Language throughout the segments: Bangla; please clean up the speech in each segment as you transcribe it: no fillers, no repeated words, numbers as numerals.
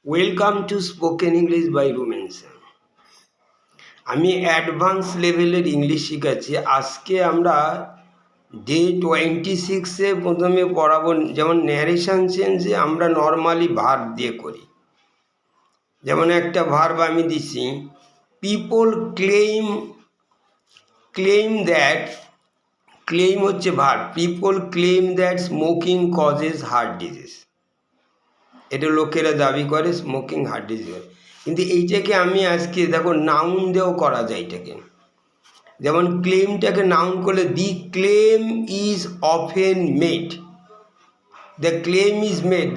Welcome to spoken English by Rumens. আমি অ্যাডভান্স লেভেলের ইংলিশ শিখাচ্ছি। আজকে আমরা ডে 26-এ প্রথমে পড়াবো, যেমন ন্যারেশন চেঞ্জে আমরা নর্মালি ভার্ব দিয়ে করি। যেমন একটা ভার্ব আমি দিচ্ছি, পিপল ক্লেইম দ্যাট, ক্লেইম হচ্ছে verb, people claim that smoking causes heart disease. এটা লোকেরা দাবি করে স্মোকিং হার্ট ডিজিজ। কিন্তু এইটাকে আমি আজকে দেখো নাউন দিয়েও করা যায় এটাকে। যেমন ক্লেমটাকে নাউন করলে the claim is often made, the claim is made,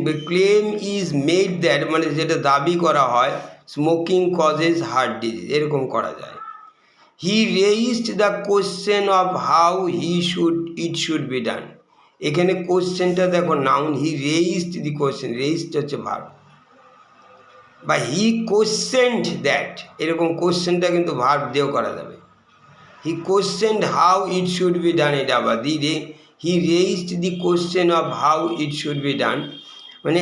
the claim is made that, মানে যেটা দাবি করা হয় স্মোকিং কজেস হার্ট ডিজিজ, এরকম করা যায়। He raised the question of how it should be done. এখানে কোশ্চেনটা দেখো noun, he raised the question, raised হচ্ছে ভার্ব, বা হি কোশ্চেনড দ্যাট, এরকম কোশ্চেনটা কিন্তু ভার্ব দিয়েও করা যাবে। He questioned how it should be done, এটা আবার he raised the question of how it should be done, মানে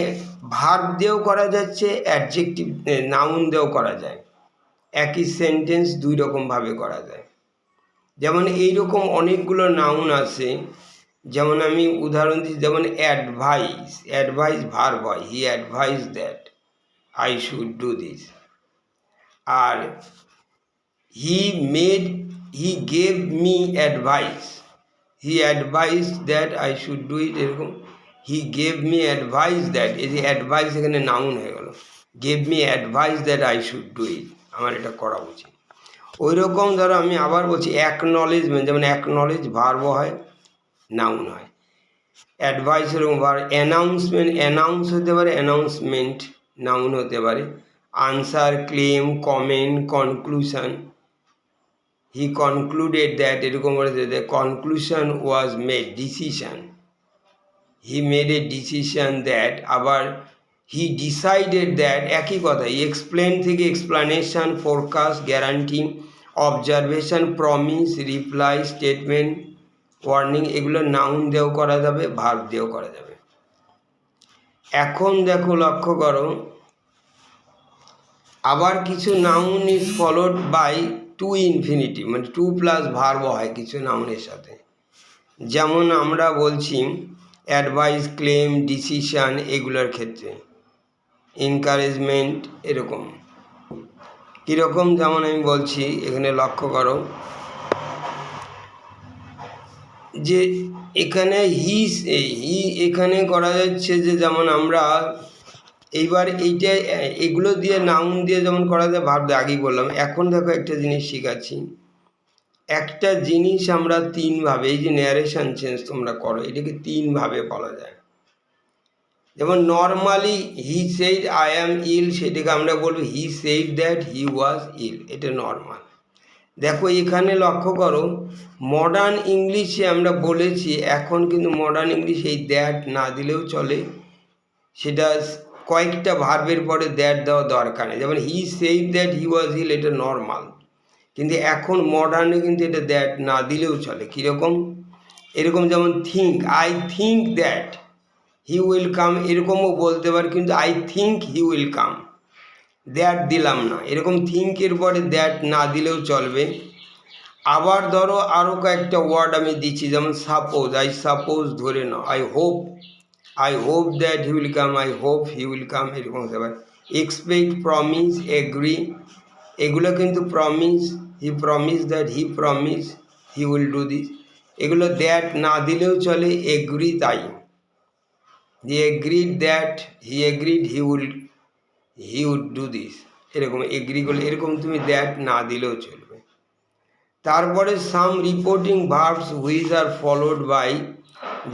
ভার্ব দিয়েও করা যাচ্ছে, অ্যাডজেক্টিভ নাউন দিয়েও করা যায়। একই সেন্টেন্স দুই রকমভাবে করা যায়। যেমন এইরকম অনেকগুলো নাউন আছে, যেমন আমি উদাহরণ দিই, যেমন অ্যাডভাইস ভার্ব হয়, he advice that I should do this. আর he gave me advice, he advice that I should do it, এরকম he gave me advice that, এই যে অ্যাডভাইস এখানে নাউন হয়ে গেল, gave me advice that I should do it, আমার এটা করা উচিত। ওই রকম ধরো আমি আবার বলছি অ্যাকনলেজমেন্ট, যেমন অ্যাকনলেজ ভার্ব হয়, নাউন হয়। অ্যাডভাইস এরকম ভার্ব। অ্যানাউন্সমেন্ট, অ্যানাউন্স হতে পারে, অ্যানাউন্সমেন্ট নাউন হতে পারে। Answer, claim, comment, conclusion, he concluded that, এরকম বলে the conclusion was made, decision, he made a decision that, আবার হি ডিসাইডেড দ্যাট, একই কথা। হি এক্সপ্লেন থেকে explanation, forecast, guarantee, observation, promise, reply, statement, warning, এগুলো নাউন দিয়েও করা যাবে, ভার্ব দিয়েও করা যাবে। এখন দেখো লক্ষ্য করো, আবার কিছু noun is followed by to infinitive, মানে টু প্লাস ভার্ব হয় কিছু নাউনের সাথে। যেমন আমরা বলছি অ্যাডভাইস, ক্লেম, ডিসিশন, এগুলোর ক্ষেত্রে এনকারেজমেন্ট, এরকম কীরকম, যেমন আমি বলছি এখানে লক্ষ্য করো যে এখানে হি এখানে করা যাচ্ছে যে, যেমন আমরা এইবার এইটা এগুলো দিয়ে নাউন দিয়ে যেমন করা যায়, ভার্ব দিয়ে আগেই বললাম। এখন দেখো একটা জিনিস শিখাচ্ছি, একটা জিনিস আমরা তিনভাবে, এই যে ন্যারেশন চেঞ্জ তোমরা করো, এটাকে তিনভাবে বলা যায়। যেমন normally he said I am ill, সেটাকে আমরা বলবো হি said that he was ill, এটা নর্মাল। দেখো এখানে লক্ষ্য করো, মডার্ন ইংলিশে আমরা বলেছি, এখন কিন্তু মডার্ন ইংলিশ এই দ্যাট না দিলেও চলে, সেটা কয়েকটা ভার্বের পরে দ্যাট দেওয়া দরকার নেই। যেমন হি said that he was ill, এটা নর্মাল, কিন্তু এখন মডার্নে কিন্তু এটা দ্যাট না দিলেও চলে। কীরকম, এরকম যেমন think, I think that he will come, এরকমও বলতে পারে, কিন্তু I think he will come, that দিলাম না। এরকম থিঙ্কের পরে দ্যাট না দিলেও চলবে। আবার ধরো আরও কয়েকটা ওয়ার্ড আমি দিচ্ছি, যেমন সাপোজ, আই সাপোজ ধরে নাও, I hope that he will come, I hope he will come, এরকম হতে পারে। এক্সপেক্ট, প্রমিস, এগ্রি, এগুলো কিন্তু promise, he promise that he promise he will do this, এগুলো দ্যাট না দিলেও চলে। এগ্রি, তাই, he agreed that he agreed he would do this, এরকম এগ্রি করলে, এরকম তুমি দ্যাট না দিলেও চলবে। তারপরে some reporting verbs which are followed by,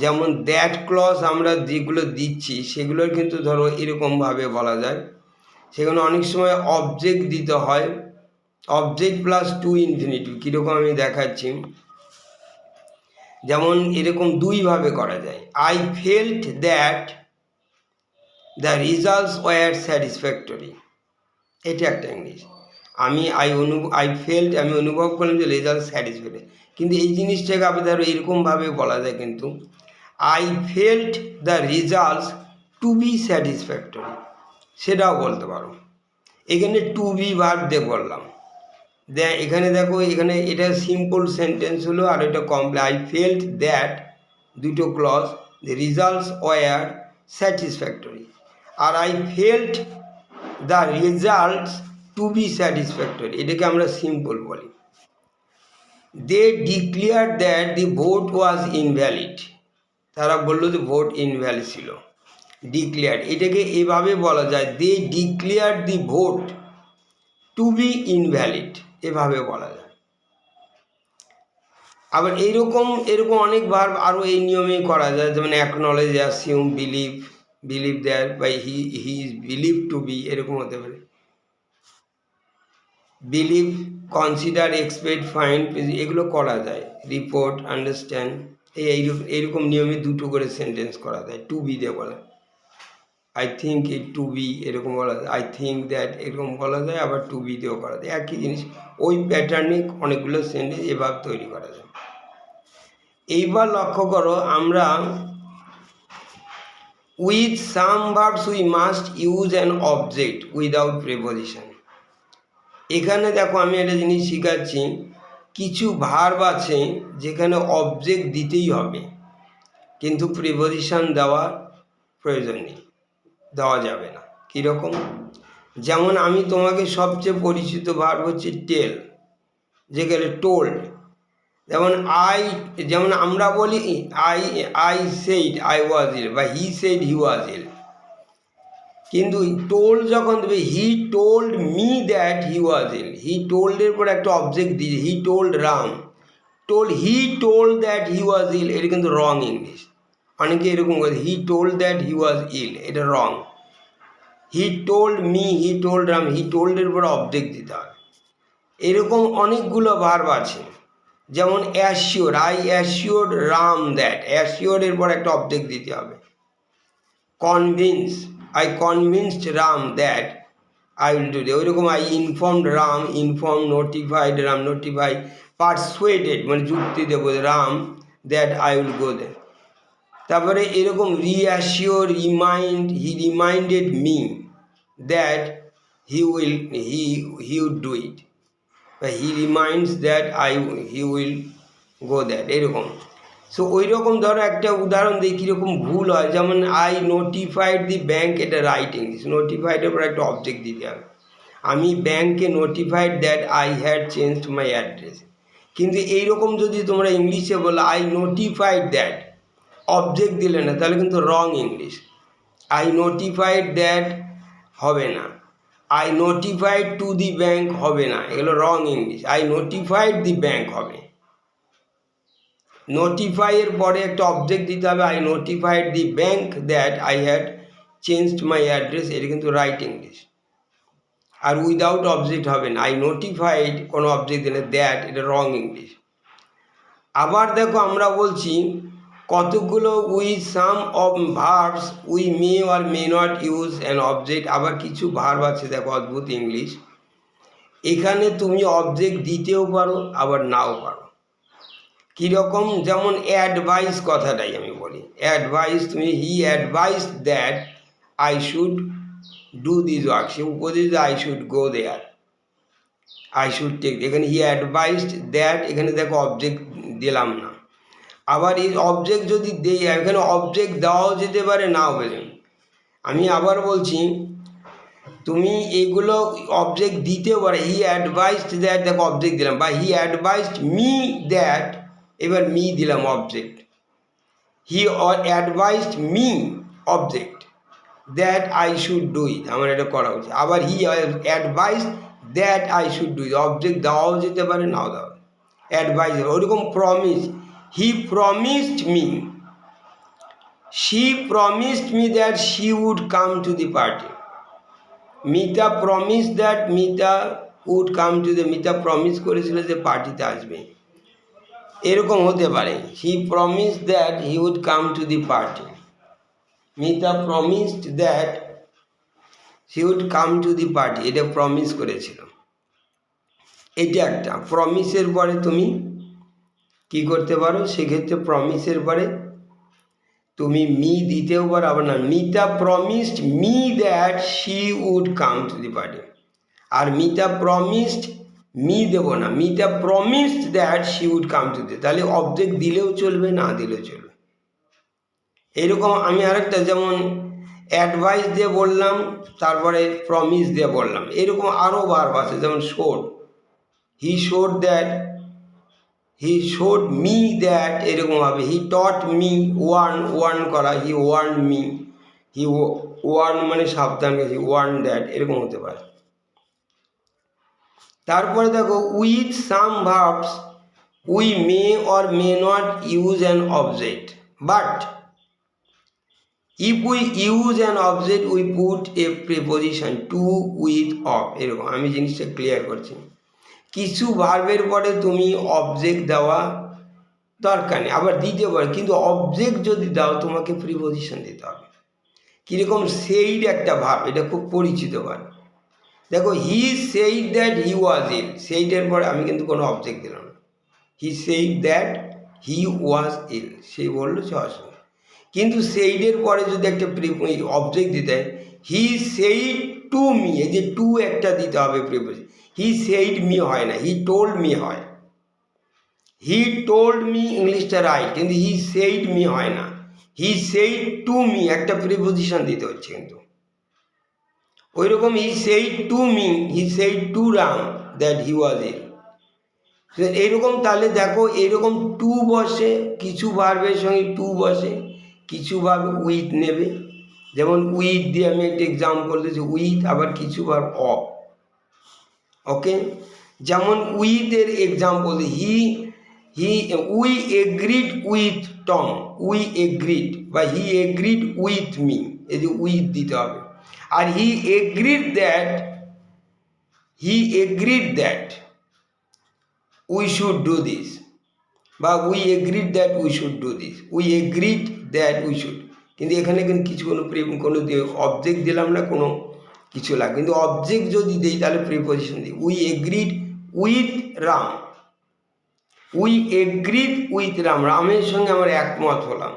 যেমন দ্যাট ক্লজ আমরা যেগুলো দিচ্ছি সেগুলোর কিন্তু ধরো এরকমভাবে বলা যায়, সেখানে অনেক সময় অবজেক্ট দিতে হয়, অবজেক্ট প্লাস টু ইনফিনিটিভ। কীরকম আমি দেখাচ্ছি, যেমন এরকম দুইভাবে করা যায়। I felt that the results were satisfactory, এটা একটা ইংলিশ। আই ফেল্ট, আমি অনুভব করলাম যে রেজাল্ট স্যাটিসফ্যাক্টরি, কিন্তু এই জিনিসটাকে আবার ধরো এরকমভাবে বলা যায়, কিন্তু I felt the results to be satisfactory, সেটাও বলতে পারো। এখানে টু বি ভার্ব দিয়ে বললাম, এখানে দেখো, এখানে এটা সিম্পল সেন্টেন্স হলো, আর এটা কমপ্লেক্স। আই ফেল্ট দ্যাট, দুটো clause, the results were satisfactory. আর I felt the results to be satisfactory, এটাকে আমরা সিম্পল বলি। They declare that the vote was invalid, তারা বললো যে ভোট ইনভ্যালিড ছিল। ডিক্লেয়ার, এটাকে এভাবে বলা যায়, they declare the vote to be invalid, এভাবে বলা যায়। আবার এরকম অনেক ভার্ব আরও এই নিয়মেই করা যায়, যেমন অ্যাকনলেজ, অ্যাসিউম, বিলিভ দ্যাট, বা he is believe to be, এরকম হতে পারে। বিলিভ, কনসিডার, এক্সপেক্ট, ফাইন্ড, এগুলো করা যায়। রিপোর্ট, আন্ডারস্ট্যান্ড, এইরকম নিয়মে দুটো করে সেন্টেন্স করা যায় টু বি দিয়ে বলা। I think it to be, এরকম বলা যায়। আই থিঙ্ক দ্যাট, এরকম বলা যায়। আবার টু বি দিয়েও করা যায়, একই জিনিস। ওই প্যাটার্নে অনেকগুলো সেন্টেন্স এভাবে তৈরি করা যায়। এইবার লক্ষ্য করো, আমরা with some verbs we must use an object without preposition. এখানে দেখো, আমি একটা জিনিস শেখাচ্ছি, কিছু ভার্ব আছে যেখানে অবজেক্ট দিতেই হবে, কিন্তু প্রিপোজিশন দেওয়ার প্রয়োজন নেই, দেওয়া যাবে না। কীরকম? যেমন আমি তোমাকে সবচেয়ে পরিচিত ভার্ব হচ্ছে টেল, যেখানে টোল্ড। যেমন আমরা বলি আই সেইড আই ওয়াজ ইল, বা হি সেইড হি ওয়াজ ইল। কিন্তু টোল্ড যখন দেবে, he told me that he was ill, he টোল্ডের পর একটা অবজেক্ট দিয়ে, he told Ram, he told that he was ill, এটা কিন্তু রং ইংলিশ। অনেকে এরকম করে, হি told that he was ill, এটা wrong. He told me, he told Ram, he টোল্ডের পর অবজেক্ট দিতে হবে। এরকম অনেকগুলো ভার্ব আছে। যেমন assure, I assured Ram that, অ্যাসিওরের পর একটা অবজেক্ট দিতে হবে। Convince, I convinced Ram that I will do that. ওইরকম I informed Ram, inform, notified Ram, notify, persuaded মানে যুক্তি দেবো Ram that I will go that. তারপরে এরকম reassure, remind, he reminded me that he will do it, বা he reminds that he will go that, এরকম। সো ওই রকম ধরো একটা উদাহরণ দিই কীরকম ভুল হয়। যেমন আই নোটিফাইড দি ব্যাঙ্ক, এটা রাইট ইংলিশ। নোটিফাইডের পর একটা অবজেক্ট দিতে হবে। আমি ব্যাঙ্কে notified that I had changed my address. কিন্তু এইরকম যদি তোমরা ইংলিশে বলো আই নোটিফাইড দ্যাট, অবজেক্ট দিলে না, তাহলে কিন্তু রং ইংলিশ। আই নোটিফাইড দ্যাট হবে না, I notified to the bank হবে না, এগুলো রং English. I notified the bank হবে। নোটিফাইয়ের পরে একটা অবজেক্ট দিতে হবে, I notified the bank that I had changed my address, এটা কিন্তু রাইট ইংলিশ। আর উইদাউট অবজেক্ট হবে না, আই নোটিফাইড কোনো অবজেক্ট দিলে দ্যাট, এটা রং ইংলিশ। আবার দেখো, আমরা বলছি কতগুলো with some of verbs we may or may not use an object. আবার কিছু ভার্ব আছে, দেখো অদ্ভুত ইংলিশ, এখানে তুমি অবজেক্ট দিতেও পারো আবার নাও পারো। কীরকম? যেমন অ্যাডভাইস কথাটাই আমি বলি, অ্যাডভাইস, তুমি he advice that I should do this work, সে উপদেশ I should go there, I should take. এখানে হি অ্যাডভাইসড দ্যাট, এখানে দেখো অবজেক্ট দিলাম না। আবার এই অবজেক্ট যদি দেই, এখানে অবজেক্ট দেওয়াও যেতে পারে, নাও পারে। আমি আবার বলছি, তুমি এগুলো অবজেক্ট দিতেও পারে। হি অ্যাডভাইসড দ্যাট, দেখো অবজেক্ট দিলাম, বা হি অ্যাডভাইসড মি দ্যাট, এবার মি দিলাম object. He advised me object that I should do it, আমার এটা করা উচিত। আবার he advised that I should do it, object দেওয়াও যেতে পারে, নাও দেওয়া। অ্যাডভাইস, ওরকম promise, he promised me, she promised me that she would come to the party. Mita promise that Mita would come to the, Mita promise করেছিল যে পার্টিতে আসবে, এরকম হতে পারে। He promised that he would come to the party, Mita promised that he would come to the party, এটা প্রমিস করেছিল। এটা একটা প্রমিসের পরে তুমি কি করতে পারো, সেক্ষেত্রে প্রমিসের পরে তুমি মি দিতেও পারো, আবার না। Mita promised me that she would come to the party. আর মিতা প্রমিসড মি দেবো না, Mita promised that she would come to the, তাহলে অবজেক্ট দিলেও চলবে, না দিলেও চলবে। এইরকম আমি আরেকটা যেমন অ্যাডভাইস দিয়ে বললাম, তারপরে প্রমিস দিয়ে বললাম, এরকম আরও ভার্ব আছে, যেমন showed, he showed that, he showed me that, এরকমভাবে হি টট মি, ওয়ার্ন করা, হি ওয়ার্ন মি, হি ওয়ার্ন মানে সাবধান, হি ওয়ার্ন দ্যাট, এরকম হতে পারে। তারপরে দেখো with some verbs we may or may not use an object, but if we use an object we put a preposition to, with, of, এরকম। আমি জিনিসটা ক্লিয়ার করছি। কিছু ভার্বের পরে তুমি অবজেক্ট দেওয়া দরকার নেই, আবার দিতে পারো, কিন্তু অবজেক্ট যদি দাও তোমাকে প্রিপোজিশন দিতে হবে। কীরকম, সেইড একটা ভার্ব, এটা খুব পরিচিত ভার্ব। দেখো হি সেইড দ্যাট হি ওয়াজ ইল, সেইডের পরে আমি কিন্তু কোনো অবজেক্ট দিলাম না, he said that he was ইল, সেই বললো সরাসরি। কিন্তু সেইডের পরে যদি একটা অবজেক্ট দিতে হয়, হি সেইড টু মি, এই যে টু একটা দিতে হবে প্রিপোজিশন। হি সেইড মি হয় না, হি টোল্ড মি হয়। হি টোল্ড মি ইংলিশটা রাইট, কিন্তু হি সেইড মি হয় না, হি সেইড টু মি একটা প্রিপোজিশন দিতে হচ্ছে। কিন্তু ওই রকম he said to me, he said to Ram that he was ill, এইরকম। তাহলে দেখো এইরকম টু বসে, কিছু ভার্বের সঙ্গে টু বসে, কিছু ভার্ব উইথ নেবে। যেমন উইথ দিয়ে আমি একটা এক্সাম্পল দিয়েছি, উইথ, আবার কিছু ভার্ব অফ। ওকে, যেমন উইথের example, we agreed with Tom, we agreed, বা হি এগ্রিড উইথ মি, এই যে উইথ দিতে হবে। আর he agreed that we should do this, বা we agreed that we should do this, we agreed that we should. কিন্তু এখানে কিন্তু কিছু কোনো অবজেক্ট দিলাম না, কোনো কিছু লাগে। কিন্তু অবজেক্ট যদি দিই তাহলে প্রিপোজিশন দিই। We agreed with Ram, we agreed with Ram, রামের সঙ্গে আমার একমত হলাম।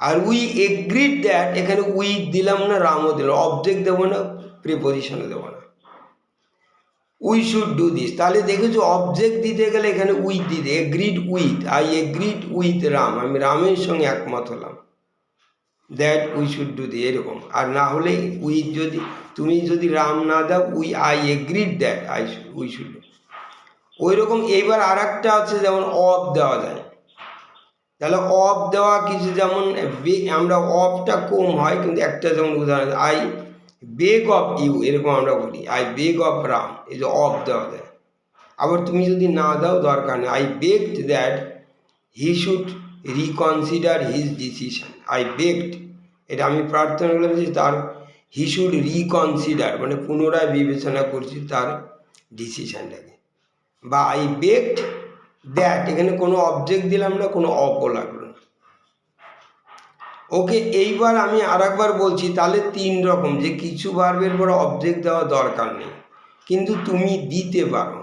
আর উই এগ্রিড দ্যাট, এখানে উইথ দিলাম না, রামও দিলাম, অবজেক্ট দেবো না, প্রিপোজিশনও দেবো না। উই শুড ডু দিস, তাহলে দেখেছো অবজেক্ট দিতে গেলে এখানে উইথ দিতে, agreed with, I agreed with Ram, আমি রামের সঙ্গে একমত হলাম, that we should do the, এরকম। আর না হলে উইথ, যদি তুমি যদি রাম না দাও, I agreed that we should do, ওই রকম। এইবার আর একটা আছে, যেমন অফ দেওয়া যায়। তাহলে অফ দেওয়া কিছু, যেমন আমরা অফটা কম হয়, কিন্তু একটা যেমন উদাহরণ, আই বেগ অফ ইউ, এরকম আমরা বলি, আই বেগ অফ রাম, এই যে অফ দেওয়া যায়। আবার তুমি যদি না দাও দরকার নেই, I begged that he should reconsider his decision, I begged, এটা আমি প্রার্থনা করলাম যে তার, হি শুড রিকনসিডার মানে পুনরায় বিবেচনা করছি তার ডিসিশনটাকে। বা আই বেগড দ্যাট, এখানে কোনো অবজেক্ট দিলাম না, কোনো অপও লাগলো না। ওকে, এইবার আমি আর একবার বলছি, তাহলে তিন রকম, যে কিছু ভার্বের পর অবজেক্ট দেওয়া দরকার নেই, কিন্তু তুমি দিতে পারো,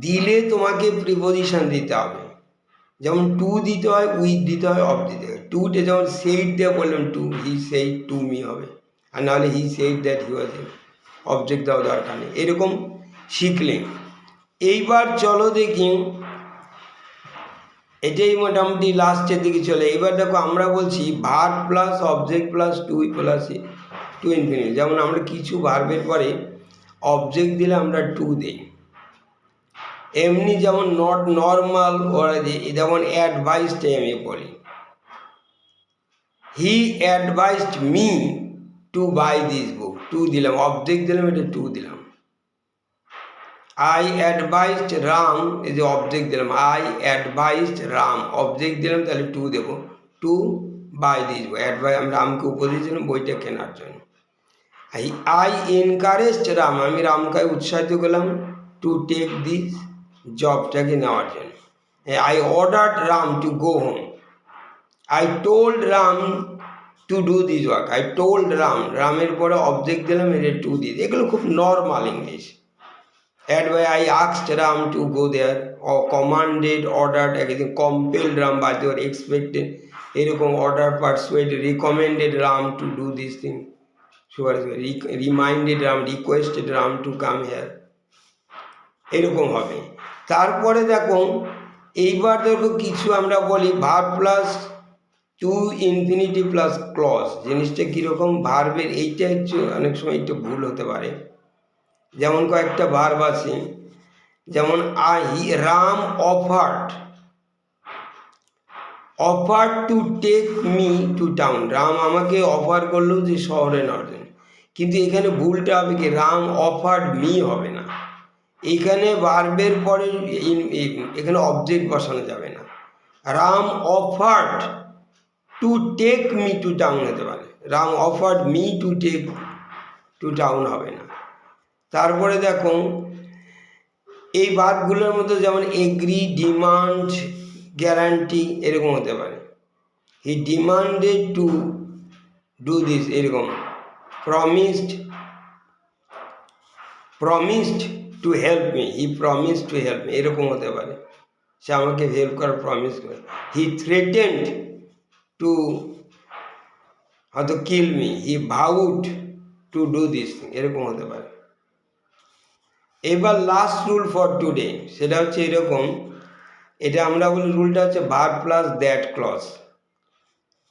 দিলে তোমাকে প্রিপোজিশন দিতে হবে। যেমন টু দিতে হয়, উইথ দিতে হয়, অফ দিতে হয়। টুতে যেমন সেইড দিয়ে বললাম to, he said to me হবে, আর নাহলে he said that he was ill, object দেওয়া দরকার নেই। এরকম শিখলে। এইবার চলো দেখি, এটাই মোটামুটি লাস্টের দিকে চলে। এবার দেখো আমরা বলছি verb plus object plus to plus to infinity. যেমন আমরা কিছু ভার্বের পরে অবজেক্ট দিলে আমরা টু দিই, এমনি যেমন নট নর্মাল ওরা দিই, যেমন অ্যাডভাইসটাই আমি বলি, he advised me to buy this book, to দিলাম, অবজেক্ট দিলাম, এটা টু দিলাম। আই অ্যাডভাইসড রাম, এই যে অবজেক্ট দিলাম, আই অ্যাডভাইসড রাম, অবজেক্ট দিলাম, তাহলে টু দেবো, to buy this book, advice আমি রামকে উপদেশ দিলাম বইটা কেনার জন্য। আই এনকারেজড রাম, আমি রামকে উৎসাহিত করলাম টু টেক দিস, জবটাকে নেওয়ার জন্য। I ordered Ram to go home, I told Ram to do this work, I told Ram, রামের পরে অবজেক্ট দিলাম, এটা টু দিস। এগুলো খুব normal English. Advice, I asked Ram to go there, or commanded, ordered, everything, compelled Ram, but they were expected এরকম order persuade recommended Ram to do this thing, reminded Ram, requested Ram to come here, এরকম হবে। তারপরে দেখো এইবার দেখো কিছু আমরা বলি verb plus to infinitive plus clause. জিনিসটা কীরকম, ভার্বের এইটা হচ্ছে অনেক সময় একটু ভুল হতে পারে। যেমন কয়েকটা ভার্ব আছে, যেমন Ram offered to take me to town, Ram আমাকে অফার করলো যে শহরে নেওয়ার জন্য, কিন্তু এখানে ভুলটা হবে কি, রাম অফার্ড মি হবে না, এখানে ভার্বের পরে এখানে অবজেক্ট বসানো যাবে না। Ram offered to take me to town হতে পারে, Ram offered me to take to town হবে না। তারপরে দেখো এই ভার্বগুলোর মধ্যে যেমন এগ্রি, ডিমান্ড, গ্যারান্টি এরকম হতে পারে। হি ডিমান্ডেড টু ডু দিস, এরকম promised to help me, he promised to help me, এরকম হতে পারে, সে আমাকে হেল্প করার প্রমিস করে। হি থ্রেটেন্ড টু হয়তো kill me, he vowed to do this thing, এরকম হতে পারে। এবার লাস্ট রুল ফর টুডে, সেটা হচ্ছে এরকম, এটা আমরা বলি রুলটা হচ্ছে ভার্ব প্লাস দ্যাট ক্লজ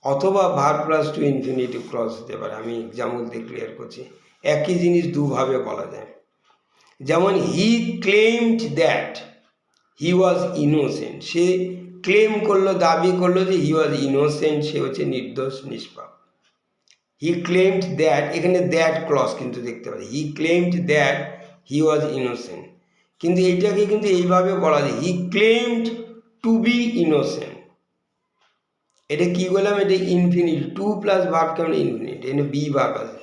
অথবা verb plus to infinitive clause হতে পারে। আমি এক্সাম্পল দিয়ে ক্লিয়ার করছি, একই জিনিস দুভাবে বলা যায়। যেমন he claimed that he was innocent, সে ক্লেম করলো, দাবি করলো যে হি ওয়াজ ইনোসেন্ট, সে হচ্ছে নির্দোষ, নিষ্পাপ। হি ক্লেইমড দ্যাট, এখানে দ্যাট ক্লজ কিন্তু দেখতে পারি, he claimed that he was innocent, কিন্তু এইটাকে কিন্তু এইভাবে বলা যায়, he claimed to be innocent. এটা কী বললাম, এটা ইনফিনিট, টু প্লাস ভার্ব কেমন ইনফিনিট, এখানে বি ভার্ব আছে,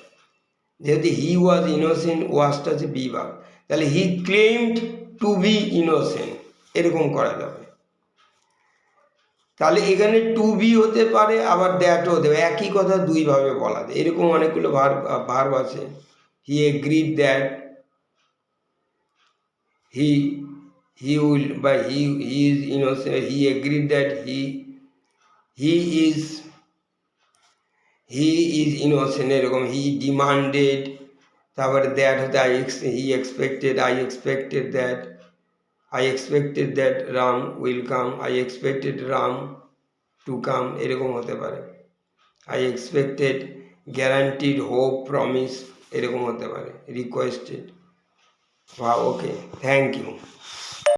যেহেতু হি ওয়াজ ইনোসেন্ট, ওয়াজটা আছে বি ভার্ব, তাহলে হি ক্লেইমড টু বি ইনোসেন্ট, এরকম করা যাবে। তাহলে এখানে টু বি হতে পারে, আবার দ্যাটও হতে পারে, একই কথা দুইভাবে বলা যায়। এরকম অনেকগুলো ভার্ব আছে। He agreed that he will, but he is innocent, he agreed that he is innocent, এরকম he demanded, তারপরে দ্যাট হতে he expected, I expected that Ram will come, I expected Ram to come, এরকম হতে পারে। I expected, guaranteed, hope, promise, এরকম হতে পারে, requested। Okay, thank you.